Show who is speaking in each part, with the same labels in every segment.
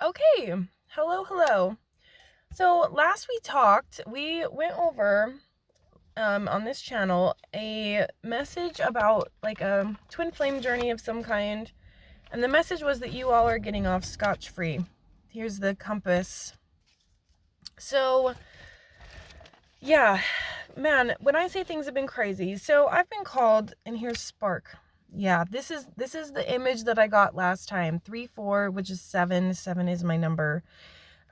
Speaker 1: Okay, hello. So last we talked, we went over on this channel a message about like a twin flame journey of some kind, and the message was that you all are getting off scotch-free. Here's the compass. So yeah, man, when I say things have been crazy, so I've been called, and here's Spark. Yeah, this is the image that I got last time. 3-4, which is 7. 7 is my number.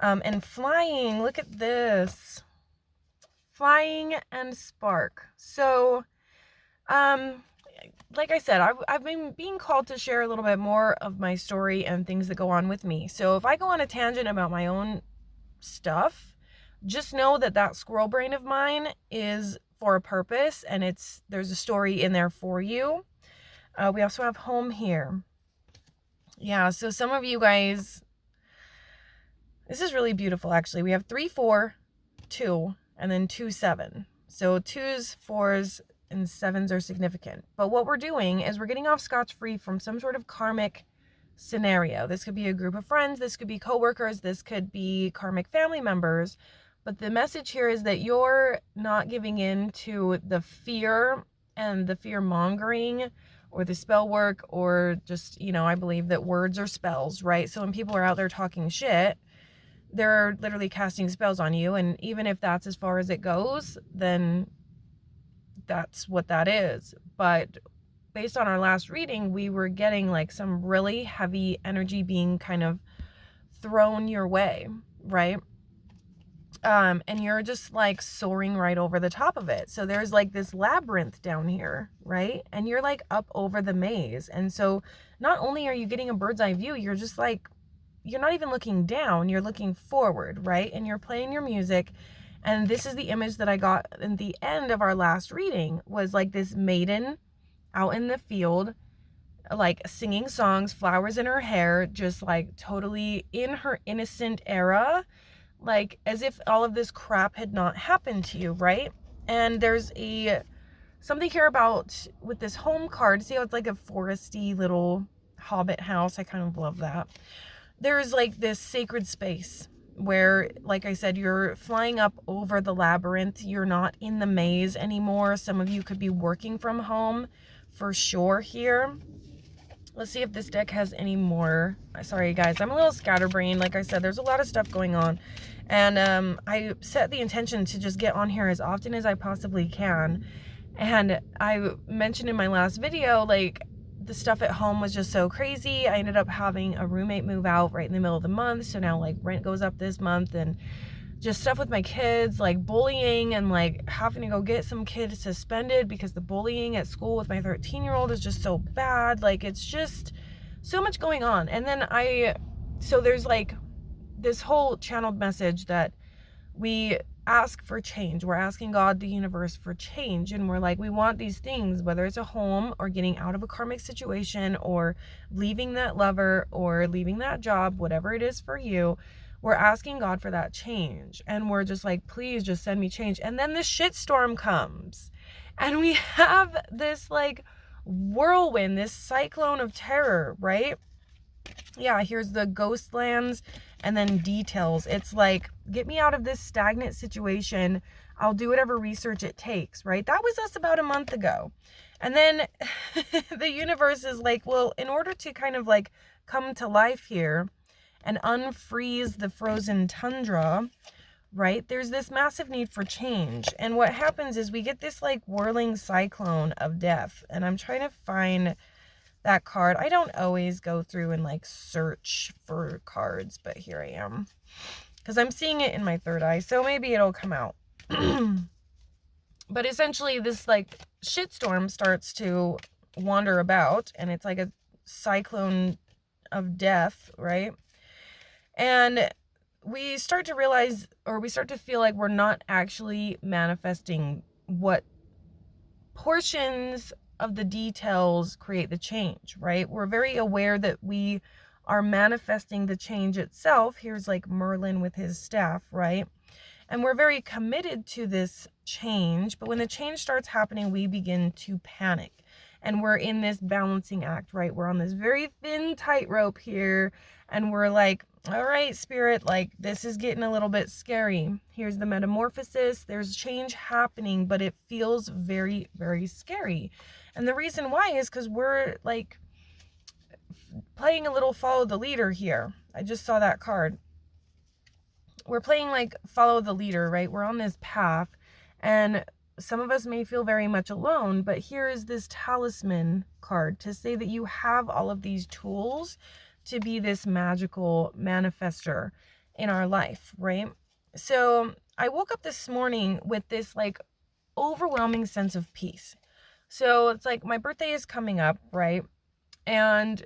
Speaker 1: And flying, look at this. Flying and spark. So, um, like I said, I've been being called to share a little bit more of my story and things that go on with me. So if I go on a tangent about my own stuff, just know that that squirrel brain of mine is for a purpose, and there's a story in there for you. We also have home here. Yeah, so some of you guys, this is really beautiful actually. We have 3, 4, 2, and then 2, 7. So 2s, 4s, and 7s are significant. But what we're doing is we're getting off scotch-free from some sort of karmic scenario. This could be a group of friends, this could be coworkers, this could be karmic family members. But the message here is that you're not giving in to the fear and the fear mongering or the spell work, or just, I believe that words are spells, right? So when people are out there talking shit, they're literally casting spells on you. And even if that's as far as it goes, then that's what that is. But based on our last reading, we were getting like some really heavy energy being kind of thrown your way, right? And you're just like soaring right over the top of it. So there's like this labyrinth down here, right? And you're like up over the maze. And so not only are you getting a bird's eye view, you're just like, you're not even looking down, you're looking forward, right? And you're playing your music. And this is the image that I got in the end of our last reading, was like this maiden out in the field, like singing songs, flowers in her hair, just like totally in her innocent era, like as if all of this crap had not happened to you, right? And there's something here about with this home card. See how it's like a foresty little hobbit house? I kind of love that. There's like this sacred space where, like I said, you're flying up over the labyrinth. You're not in the maze anymore. Some of you could be working from home for sure here. Let's see if this deck has any more. Sorry guys, I'm a little scatterbrained. Like I said, there's a lot of stuff going on, and I set the intention to just get on here as often as I possibly can. And I mentioned in my last video, like, the stuff at home was just so crazy. I ended up having a roommate move out right in the middle of the month, so now like rent goes up this month, and just stuff with my kids, like bullying, and like having to go get some kids suspended because the bullying at school with my 13-year-old is just so bad. Like, it's just so much going on. And then so there's like this whole channeled message that we ask for change. We're asking God, the universe, for change. And we're like, we want these things, whether it's a home or getting out of a karmic situation or leaving that lover or leaving that job, whatever it is for you. We're asking God for that change. And we're just like, please just send me change. And then the shitstorm comes. And we have this like whirlwind, this cyclone of terror, right? Yeah, here's the ghostlands and then details. It's like, get me out of this stagnant situation. I'll do whatever research it takes, right? That was us about a month ago. And then the universe is like, well, in order to kind of like come to life here and unfreeze the frozen tundra, right? There's this massive need for change. And what happens is we get this like whirling cyclone of death. And I'm trying to find that card. I don't always go through and like search for cards, but here I am because I'm seeing it in my third eye, so maybe it'll come out. But essentially this like shitstorm starts to wander about, and it's like a cyclone of death, right? And we start to realize, or we start to feel like we're not actually manifesting what portions of the details create the change, right? We're very aware that we are manifesting the change itself. Here's like Merlin with his staff, right? And we're very committed to this change, but when the change starts happening, we begin to panic. and we're in this balancing act, right? We're on this very thin tightrope here, and we're like, all right, spirit, like this is getting a little bit scary. Here's the metamorphosis. There's change happening, but it feels very, very scary. And the reason why is because we're like playing a little follow the leader here. I just saw that card. We're playing like follow the leader, right? We're on this path, and some of us may feel very much alone, but here is this talisman card to say that you have all of these tools to be this magical manifester in our life, right? So I woke up this morning with this like overwhelming sense of peace. So it's like my birthday is coming up, right? And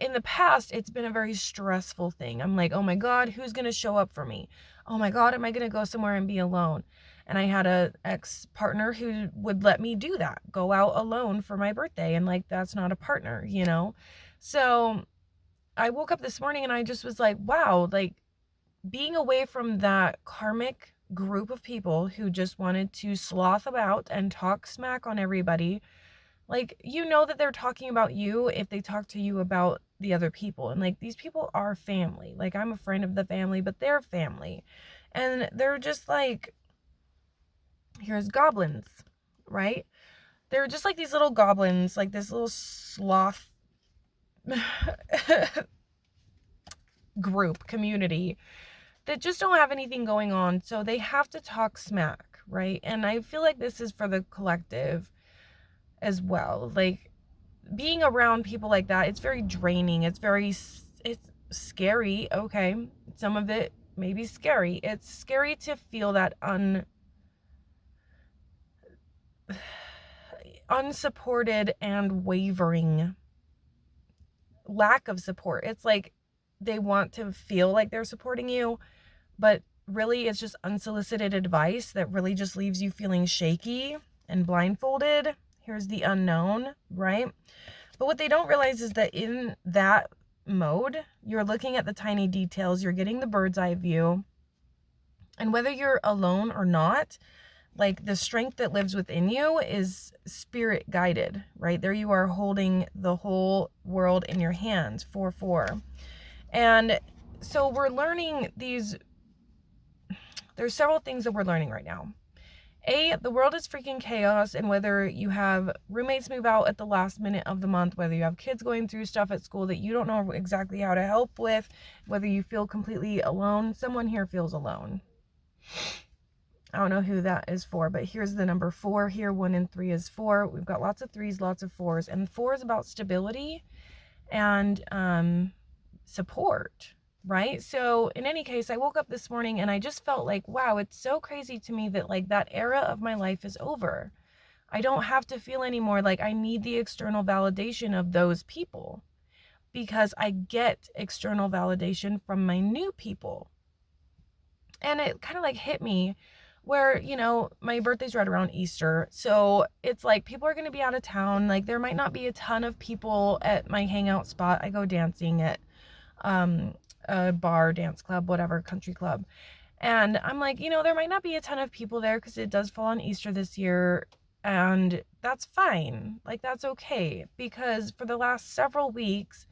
Speaker 1: in the past, it's been a very stressful thing. I'm like, oh my God, who's going to show up for me? Oh my God, am I going to go somewhere and be alone? And I had a ex-partner who would let me do that, go out alone for my birthday. And like, that's not a partner, you know? So I woke up this morning and I just was like, wow, like being away from that karmic group of people who just wanted to sloth about and talk smack on everybody. Like, you know that they're talking about you if they talk to you about the other people. And like, these people are family. Like, I'm a friend of the family, but they're family. And they're just like, here's goblins, right? They're just like these little goblins, like this little sloth group, community that just don't have anything going on. So they have to talk smack, right? And I feel like this is for the collective as well. Like, being around people like that, it's very draining. It's scary. Okay. Some of it may be scary. It's scary to feel that unsupported and wavering lack of support. It's like they want to feel like they're supporting you, but really it's just unsolicited advice that really just leaves you feeling shaky and blindfolded. Here's the unknown, right? But what they don't realize is that in that mode, you're looking at the tiny details, you're getting the bird's eye view. And whether you're alone or not, like the strength that lives within you is spirit guided, right? There you are holding the whole world in your hands, 4-4. And so we're learning there's several things that we're learning right now. The world is freaking chaos, and whether you have roommates move out at the last minute of the month, whether you have kids going through stuff at school that you don't know exactly how to help with, whether you feel completely alone, someone here feels alone. I don't know who that is for, but here's the number 4 here. 1 and 3 is 4. We've got lots of 3s, lots of 4s, and 4 is about stability and support. Right? So in any case, I woke up this morning and I just felt like, wow, it's so crazy to me that like that era of my life is over. I don't have to feel anymore like I need the external validation of those people, because I get external validation from my new people. And it kind of like hit me where, you know, my birthday's right around Easter. So it's like people are going to be out of town. Like there might not be a ton of people at my hangout spot. I go dancing at a bar, dance club, whatever, country club. And I'm like, you know, there might not be a ton of people there because it does fall on Easter this year. And that's fine. Like, that's okay. Because for the last several weeks,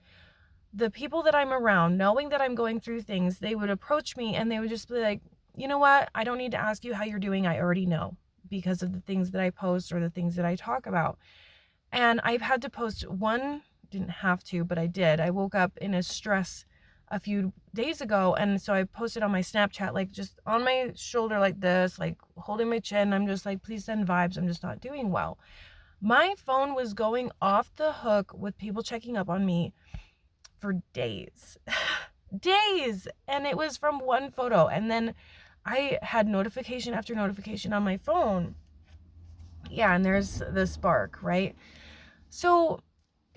Speaker 1: the people that I'm around, knowing that I'm going through things, they would approach me and they would just be like, you know what? I don't need to ask you how you're doing. I already know because of the things that I post or the things that I talk about. And I've had to post one, didn't have to, but I did. I woke up in a stress a few days ago, and so I posted on my Snapchat, like just on my shoulder like this, like holding my chin. I'm just like, please send vibes. I'm just not doing well. My phone was going off the hook with people checking up on me for days. Days. And it was from one photo. And then I had notification after notification on my phone. Yeah, and there's the spark, right? So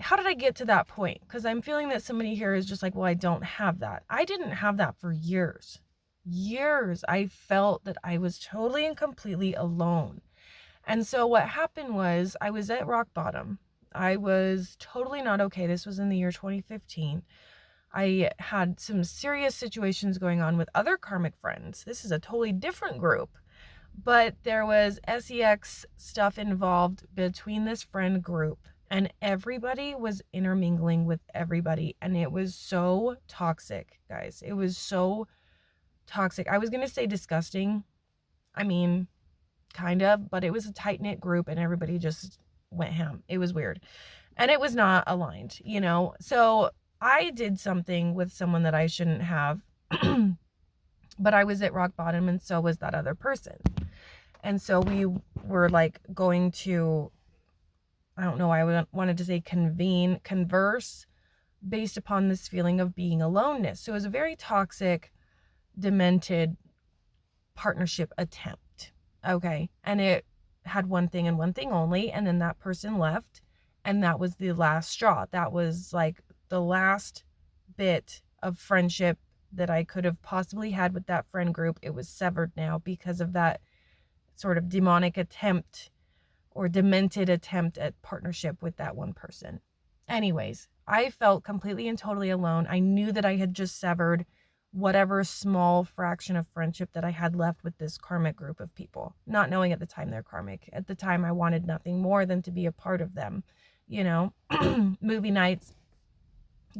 Speaker 1: how did I get to that point? Because I'm feeling that somebody here is just like, well, I don't have that. I didn't have that for years. Years. I felt that I was totally and completely alone. And so what happened was I was at rock bottom. I was totally not okay. This was in the year 2015. I had some serious situations going on with other karmic friends. This is a totally different group. But there was sex stuff involved between this friend group. and everybody was intermingling with everybody, and it was so toxic, guys. It was so toxic. I was going to say disgusting. I mean, kind of, but it was a tight-knit group and everybody just went ham. It was weird. And it was not aligned, you know? So I did something with someone that I shouldn't have, but I was at rock bottom and so was that other person. And so we were like going to, I don't know, I wanted to say converse based upon this feeling of being aloneness. So it was a very toxic, demented partnership attempt. Okay. And it had one thing and one thing only. And then that person left. And that was the last straw. That was like the last bit of friendship that I could have possibly had with that friend group. It was severed now because of that sort of demonic attempt or demented attempt at partnership with that one person. Anyways, I felt completely and totally alone. I knew that I had just severed whatever small fraction of friendship that I had left with this karmic group of people, not knowing at the time they're karmic. At the time, I wanted nothing more than to be a part of them, you know, movie nights,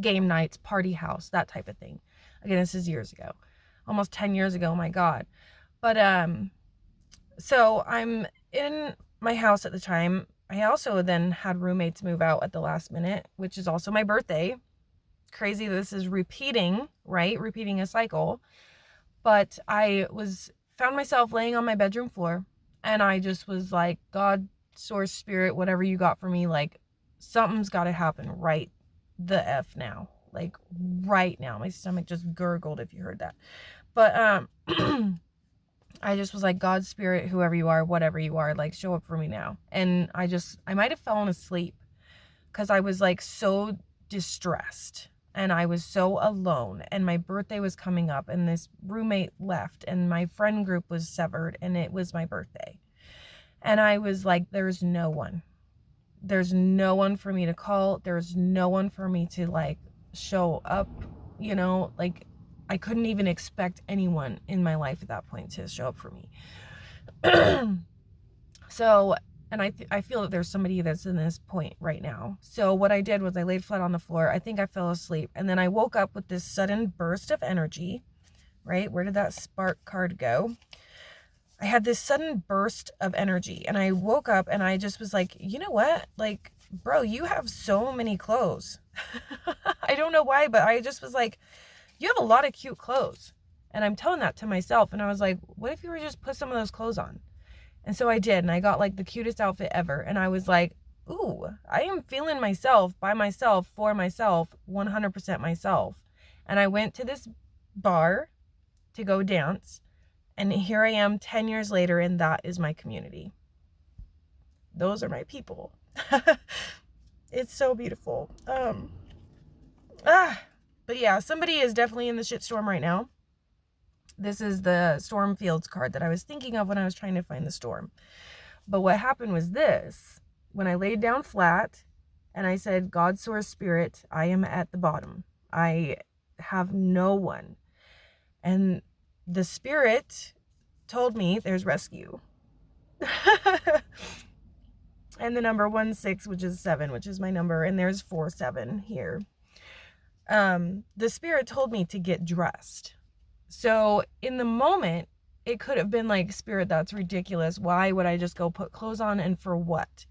Speaker 1: game nights, party house, that type of thing. Again, this is years ago, almost 10 years ago. Oh my God. But, so I'm in my house at the time. I also then had roommates move out at the last minute, which is also my birthday. Crazy. This is repeating, right? Repeating a cycle. But I found myself laying on my bedroom floor and I just was like, God, source, spirit, whatever you got for me, like something's got to happen right the F now. Like right now. My stomach just gurgled if you heard that. But I just was like, God, spirit, whoever you are, whatever you are, like show up for me now. And I might have fallen asleep because I was like so distressed and I was so alone and my birthday was coming up and this roommate left and my friend group was severed and it was my birthday. And I was like, there's no one for me to call. There's no one for me to like show up, you know, like I couldn't even expect anyone in my life at that point to show up for me. So, and I feel that there's somebody that's in this point right now. So what I did was I laid flat on the floor. I think I fell asleep. And then I woke up with this sudden burst of energy, right? Where did that spark card go? I had this sudden burst of energy and I woke up and I just was like, you know what? Like, bro, you have so many clothes. I don't know why, but I just was like, you have a lot of cute clothes. And I'm telling that to myself. And I was like, what if you were just put some of those clothes on? And so I did. And I got like the cutest outfit ever. And I was like, ooh, I am feeling myself by myself, for myself, 100% myself. And I went to this bar to go dance. And here I am 10 years later. And that is my community. Those are my people. It's so beautiful. But yeah, somebody is definitely in the shitstorm right now. This is the storm fields card that I was thinking of when I was trying to find the storm. But what happened was this. When I laid down flat and I said, God, source, spirit, I am at the bottom. I have no one. And the spirit told me there's rescue. And the number 16, which is 7, which is my number. And there's 47 here. The spirit told me to get dressed. So in the moment, it could have been like, spirit, that's ridiculous. Why would I just go put clothes on and for what?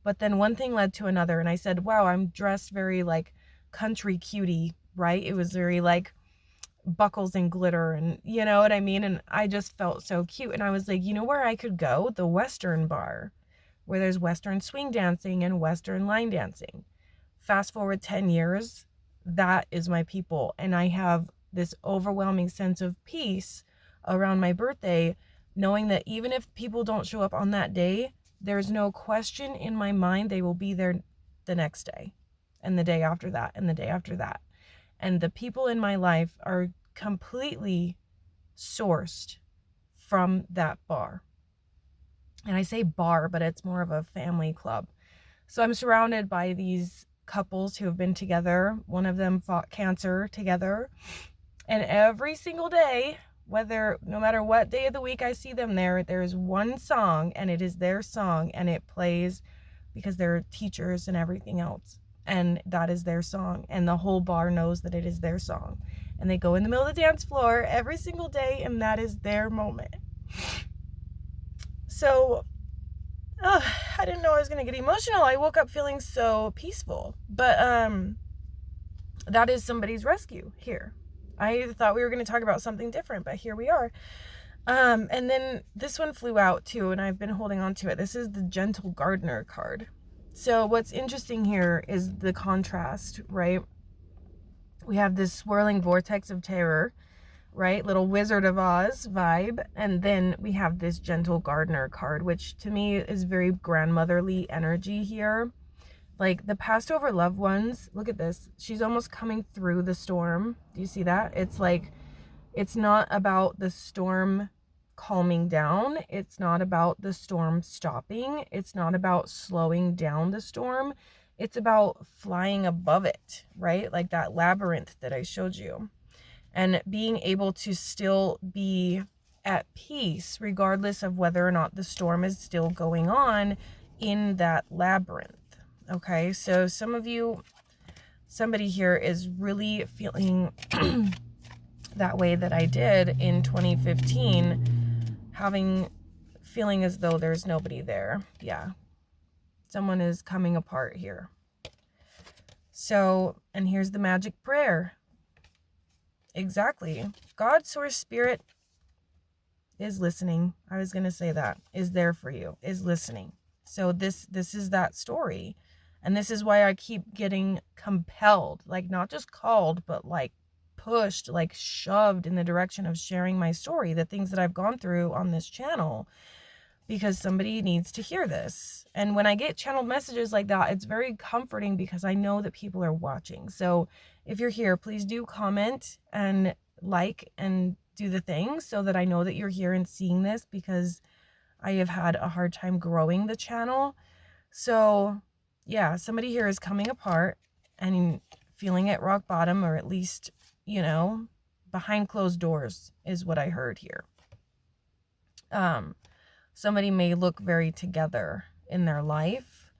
Speaker 1: But then one thing led to another. And I said, wow, I'm dressed very like country cutie, right? It was very like buckles and glitter and you know what I mean? And I just felt so cute. And I was like, you know where I could go? The Western bar, where there's Western swing dancing and Western line dancing. Fast forward 10 years, that is my people. And I have this overwhelming sense of peace around my birthday, knowing that even if people don't show up on that day, there's no question in my mind they will be there the next day and the day after that and the day after that. And the people in my life are completely sourced from that bar. And I say bar, but it's more of a family club. So I'm surrounded by these couples who have been together. One of them fought cancer together. And every single day, no matter what day of the week I see them there, there's one song and it is their song and it plays because they're teachers and everything else. And that is their song. And the whole bar knows that it is their song. And they go in the middle of the dance floor every single day, and that is their moment. So, I didn't know I was going to get emotional. I woke up feeling so peaceful. But that is somebody's rescue here. I thought we were going to talk about something different, but here we are. And then this one flew out too, and I've been holding on to it. This is the Gentle Gardener card. So what's interesting here is the contrast, right? We have this swirling vortex of terror, right? Little Wizard of Oz vibe. And then we have this Gentle Gardener card, which to me is very grandmotherly energy here. Like the passed over loved ones, look at this. She's almost coming through the storm. Do you see that? It's like, it's not about the storm calming down. It's not about the storm stopping. It's not about slowing down the storm. It's about flying above it, right? Like that labyrinth that I showed you. And being able to still be at peace, regardless of whether or not the storm is still going on in that labyrinth. Okay, so somebody here is really feeling that way that I did in 2015, feeling as though there's nobody there. Yeah, someone is coming apart here. So, and here's the magic prayer. Exactly. God, Source, Spirit is listening. I was going to say that. Is there for you. Is listening. So this is that story. And this is why I keep getting compelled, like not just called, but like pushed, like shoved in the direction of sharing my story, the things that I've gone through on this channel, because somebody needs to hear this. And when I get channeled messages like that, it's very comforting because I know that people are watching. So if you're here, please do comment and like and do the things so that I know that you're here and seeing this, because I have had a hard time growing the channel. So yeah, somebody here is coming apart and feeling at rock bottom, or at least, you know, behind closed doors is what I heard here. Somebody may look very together in their life,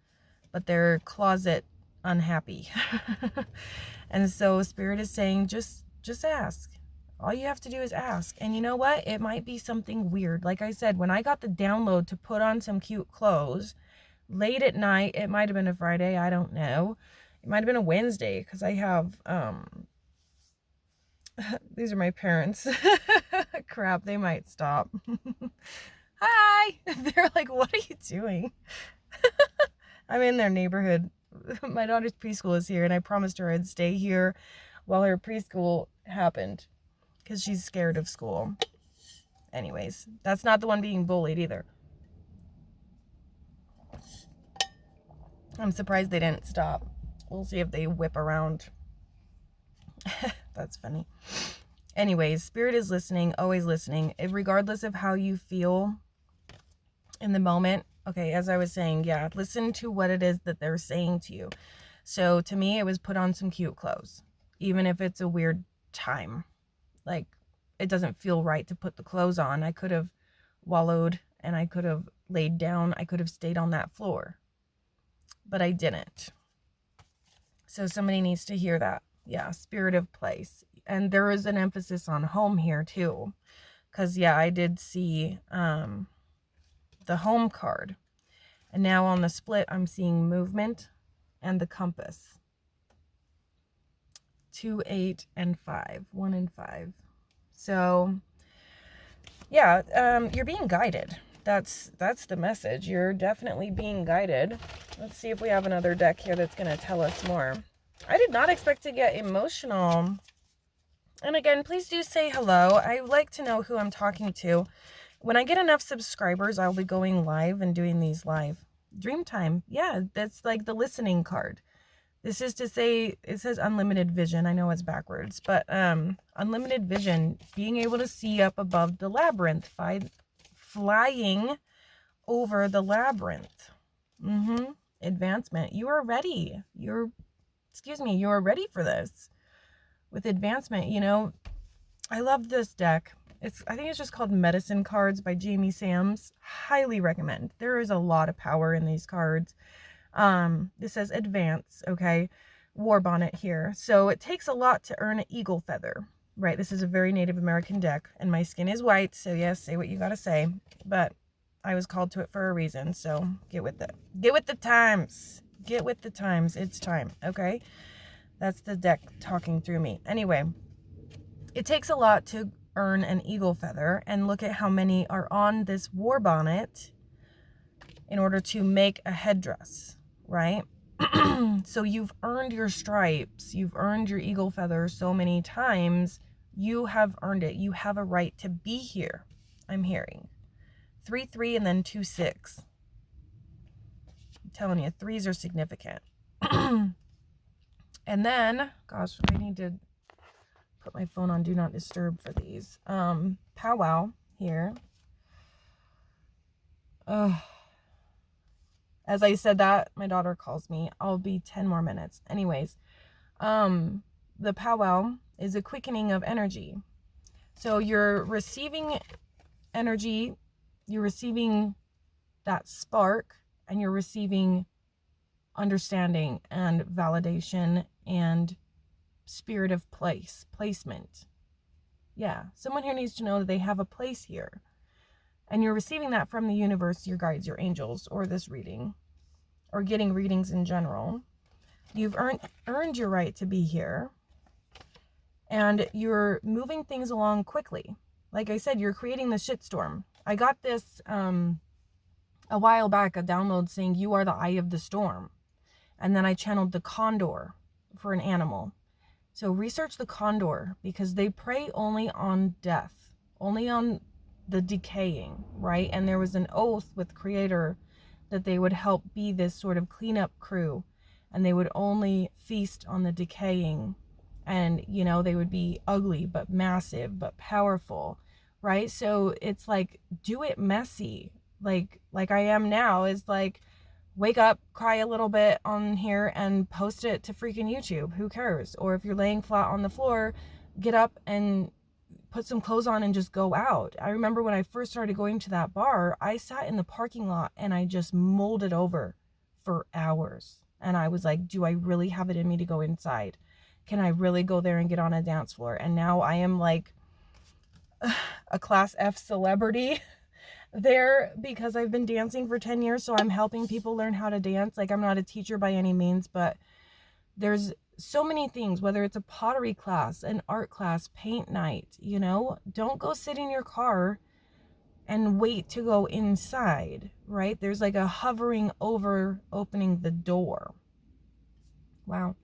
Speaker 1: but they're closet unhappy. And so Spirit is saying, just ask. All you have to do is ask. And you know what? It might be something weird. Like I said, when I got the download to put on some cute clothes, late at night, it might have been a Friday, I don't know. It might have been a Wednesday, because I have, these are my parents. Crap, they might stop. Hi! They're like, what are you doing? I'm in their neighborhood. My daughter's preschool is here, and I promised her I'd stay here while her preschool happened, because she's scared of school. Anyways, that's not the one being bullied either. I'm surprised they didn't stop. We'll see if they whip around. That's funny. Anyways, Spirit is listening, always listening, regardless of how you feel in the moment. Okay, as I was saying, yeah, listen to what it is that they're saying to you. So to me, it was put on some cute clothes, even if it's a weird time. Like, it doesn't feel right to put the clothes on. I could have wallowed and I could have laid down. I could have stayed on that floor. But I didn't. So somebody needs to hear that. Yeah, spirit of place. And there is an emphasis on home here too. Because, yeah, I did see the home card. And now on the split, I'm seeing movement and the compass. 2, 8, and 5. 1 and 5. So, yeah, you're being guided. That's the message. You're definitely being guided. Let's see if we have another deck here that's going to tell us more. I did not expect to get emotional. And again, please do say hello. I like to know who I'm talking to. When I get enough subscribers, I'll be going live and doing these live. Dreamtime. Yeah, that's like the listening card. This is to say, it says unlimited vision. I know it's backwards, but unlimited vision, being able to see up above the labyrinth, flying over the labyrinth. Advancement. You are ready. You are ready for this. With advancement, you know, I love this deck. I think it's just called Medicine Cards by Jamie Sams. Highly recommend. There is a lot of power in these cards. This says advance, okay? War bonnet here. So it takes a lot to earn an eagle feather, right? This is a very Native American deck, and my skin is white, so yes, say what you gotta say. But I was called to it for a reason, so get with it. Get with the times. Get with the times. It's time, okay? That's the deck talking through me. Anyway, it takes a lot to earn an eagle feather, and look at how many are on this war bonnet in order to make a headdress, right? So you've earned your stripes, you've earned your eagle feather so many times. You have earned it. You have a right to be here. I'm hearing 3-3 and then 2-6. I'm telling you, threes are significant. And then, gosh, I need to put my phone on do not disturb for these. Powwow here. As I said that, my daughter calls me. I'll be 10 more minutes. Anyways, the powwow is a quickening of energy. So you're receiving energy, you're receiving that spark, and you're receiving understanding and validation and spirit of placement. Yeah, someone here needs to know that they have a place here. And you're receiving that from the universe, your guides, your angels, or this reading, or getting readings in general. You've earned your right to be here. And you're moving things along quickly. Like I said, you're creating the shitstorm. I got this a while back, a download saying you are the eye of the storm. And then I channeled the condor for an animal. So research the condor, because they prey only on death, only on the decaying, right? And there was an oath with Creator that they would help be this sort of cleanup crew, and they would only feast on the decaying. And, you know, they would be ugly, but massive, but powerful, right? So it's like, do it messy. Like I am now, is like, wake up, cry a little bit on here and post it to freaking YouTube. Who cares? Or if you're laying flat on the floor, get up and put some clothes on and just go out. I remember when I first started going to that bar, I sat in the parking lot and I just molded over for hours. And I was like, do I really have it in me to go inside? Can I really go there and get on a dance floor? And now I am like a class F celebrity there, because I've been dancing for 10 years. So I'm helping people learn how to dance. Like, I'm not a teacher by any means, but there's so many things, whether it's a pottery class, an art class, paint night, you know, don't go sit in your car and wait to go inside, right? There's like a hovering over opening the door. Wow.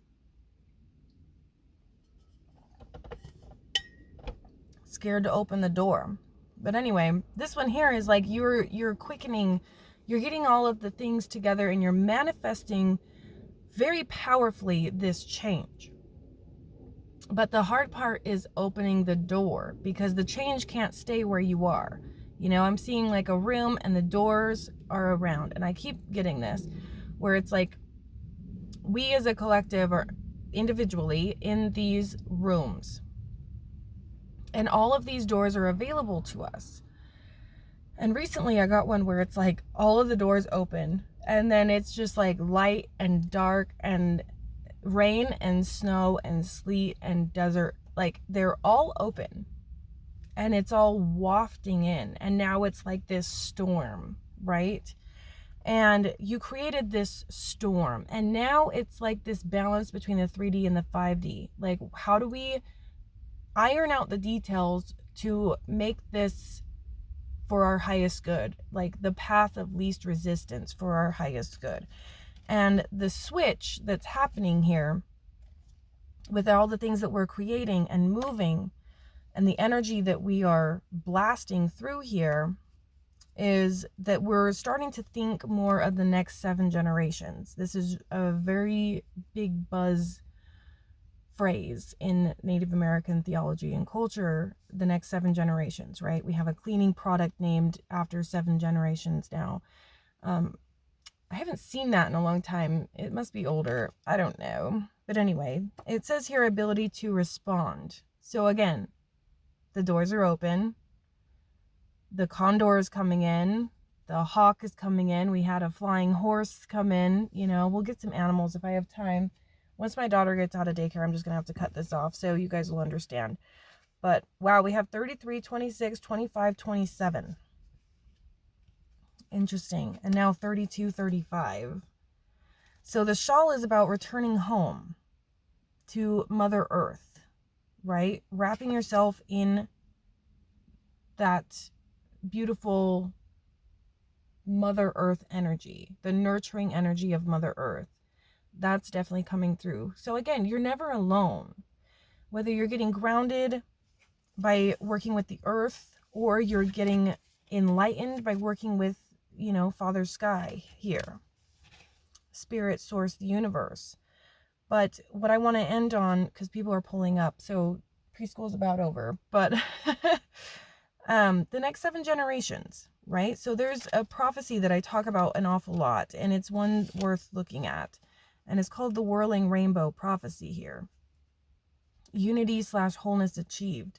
Speaker 1: Scared to open the door. But anyway, this one here is like you're quickening, you're getting all of the things together, and you're manifesting very powerfully this change. But the hard part is opening the door, because the change can't stay where you are. You know, I'm seeing like a room and the doors are around, and I keep getting this where it's like we as a collective are individually in these rooms. And all of these doors are available to us. And recently I got one where it's like all of the doors open, and then it's just like light and dark and rain and snow and sleet and desert. Like, they're all open and it's all wafting in. And now it's like this storm, right? And you created this storm, and now it's like this balance between the 3D and the 5D. Like, how do we iron out the details to make this for our highest good, like the path of least resistance for our highest good? And the switch that's happening here with all the things that we're creating and moving, and the energy that we are blasting through here, is that we're starting to think more of the next 7 generations. This is a very big buzz phrase in Native American theology and culture, the next 7 generations, right? We have a cleaning product named after 7 generations now. I haven't seen that in a long time. It must be older. I don't know. But anyway, it says here ability to respond. So again, the doors are open. The condor is coming in. The hawk is coming in. We had a flying horse come in. You know, we'll get some animals if I have time. Once my daughter gets out of daycare, I'm just going to have to cut this off so you guys will understand. But wow, we have 33, 26, 25, 27. Interesting. And now 32, 35. So the shawl is about returning home to Mother Earth, right? Wrapping yourself in that beautiful Mother Earth energy, the nurturing energy of Mother Earth. That's definitely coming through. So again, you're never alone. Whether you're getting grounded by working with the earth, or you're getting enlightened by working with, you know, Father Sky here, Spirit, Source, the universe. But what I want to end on, because people are pulling up, so preschool is about over, but the next 7 generations, right? So there's a prophecy that I talk about an awful lot, and it's one worth looking at, and it's called the Whirling Rainbow prophecy here. Unity / wholeness achieved.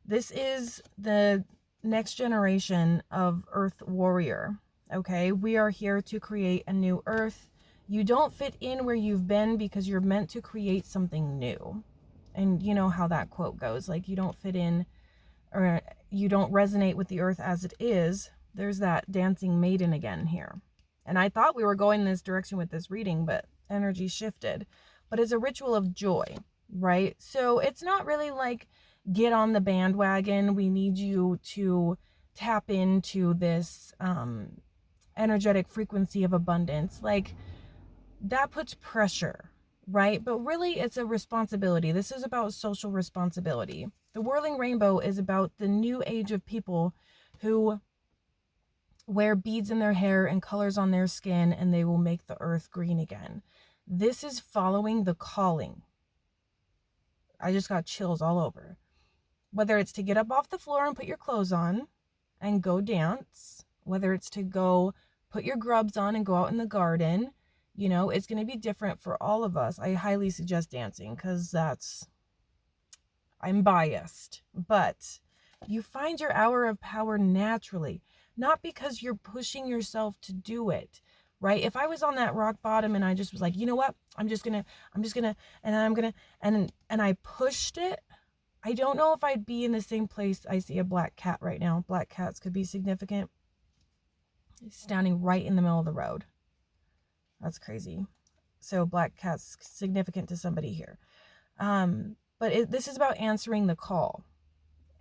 Speaker 1: This is the next generation of Earth Warrior, okay? We are here to create a new Earth. You don't fit in where you've been because you're meant to create something new. And you know how that quote goes, like you don't fit in, or you don't resonate with the earth as it is. There's that dancing maiden again here. And I thought we were going in this direction with this reading, but energy shifted. But it's a ritual of joy, right? So it's not really like, get on the bandwagon. We need you to tap into this energetic frequency of abundance. Like, that puts pressure, right? But really, it's a responsibility. This is about social responsibility. The Whirling Rainbow is about the new age of people who wear beads in their hair and colors on their skin, and they will make the earth green again. This is following the calling. I just got chills all over. Whether it's to get up off the floor and put your clothes on and go dance, whether it's to go put your grubs on and go out in the garden, you know, it's going to be different for all of us. I highly suggest dancing because I'm biased, but you find your hour of power naturally, not because you're pushing yourself to do it, right? If I was on that rock bottom and I just was like, you know what, I'm just gonna, and I pushed it, I don't know if I'd be in the same place. I see a black cat right now. Black cats could be significant. He's standing right in the middle of the road. That's crazy. So black cat's significant to somebody here. But this is about answering the call.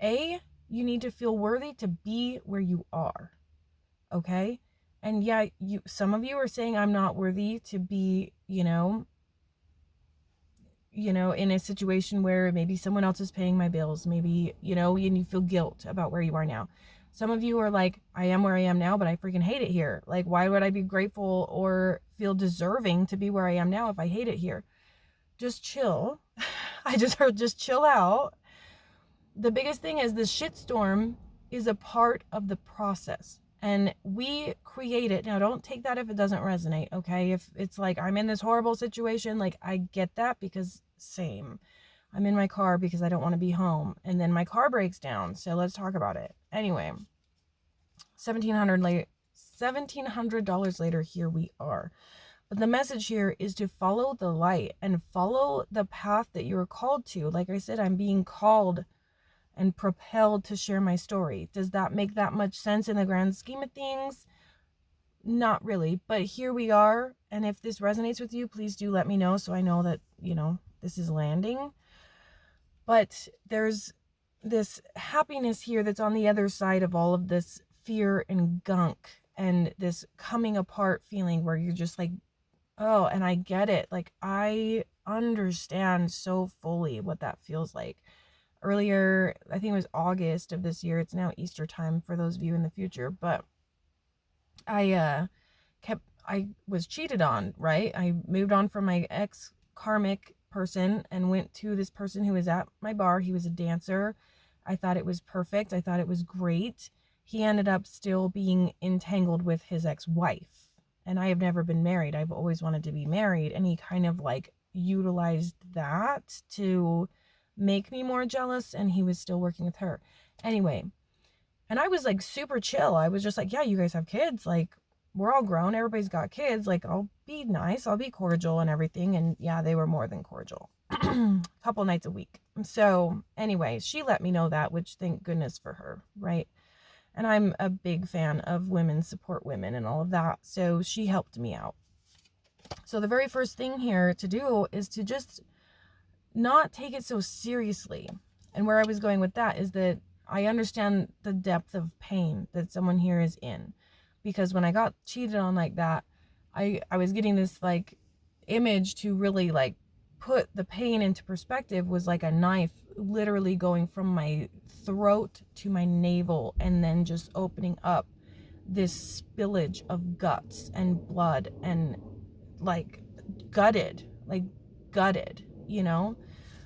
Speaker 1: You need to feel worthy to be where you are. Okay? And yeah, some of you are saying I'm not worthy to be, you know, in a situation where maybe someone else is paying my bills, maybe, you know, and you feel guilt about where you are now. Some of you are like, I am where I am now, but I freaking hate it here. Like, why would I be grateful or feel deserving to be where I am now if I hate it here? Just chill. I just heard just chill out. The biggest thing is this shitstorm is a part of the process. And we create it. Now, don't take that if it doesn't resonate, okay? If it's like, I'm in this horrible situation, like, I get that because same. I'm in my car because I don't want to be home. And then my car breaks down. So let's talk about it. Anyway, $1,700 later, here we are. But the message here is to follow the light and follow the path that you're called to. Like I said, I'm being called and propelled to share my story. Does that make that much sense in the grand scheme of things? Not really, but here we are. And if this resonates with you, please do let me know so I know that, you know, this is landing. But there's this happiness here that's on the other side of all of this fear and gunk and this coming apart feeling where you're just like, oh, and I get it. Like, I understand so fully what that feels like. Earlier, I think it was August of this year. It's now Easter time for those of you in the future. But I was cheated on, right? I moved on from my ex-karmic person and went to this person who was at my bar. He was a dancer. I thought it was perfect. I thought it was great. He ended up still being entangled with his ex-wife. And I have never been married. I've always wanted to be married. And he kind of like utilized that to make me more jealous. And he was still working with her. Anyway, And I was like super chill. I was just like, yeah, you guys have kids. Like, we're all grown. Everybody's got kids. Like, I'll be nice. I'll be cordial and everything. And yeah, they were more than cordial. A couple nights a week. So anyway, she let me know that, which thank goodness for her, right? And I'm a big fan of women support women and all of that. So she helped me out. So the very first thing here to do is to just not take it so seriously. And where I was going with that is that I understand the depth of pain that someone here is in. Because when I got cheated on like that, I was getting this like image to really like put the pain into perspective, was like a knife literally going from my throat to my navel and then just opening up this spillage of guts and blood and like gutted, you know?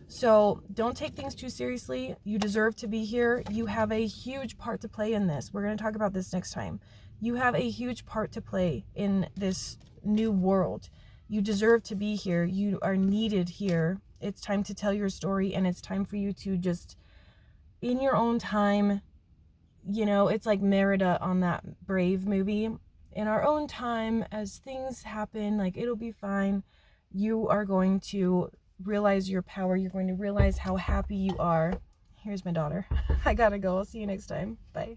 Speaker 1: So don't take things too seriously. You deserve to be here. You have a huge part to play in this. We're going to talk about this next time. You have a huge part to play in this new world. You deserve to be here. You are needed here. It's time to tell your story, and it's time for you to just, in your own time, you know, it's like Merida on that Brave movie. In our own time, as things happen, like, it'll be fine. You are going to realize your power. You're going to realize how happy you are. Here's my daughter. I gotta go. I'll see you next time. Bye.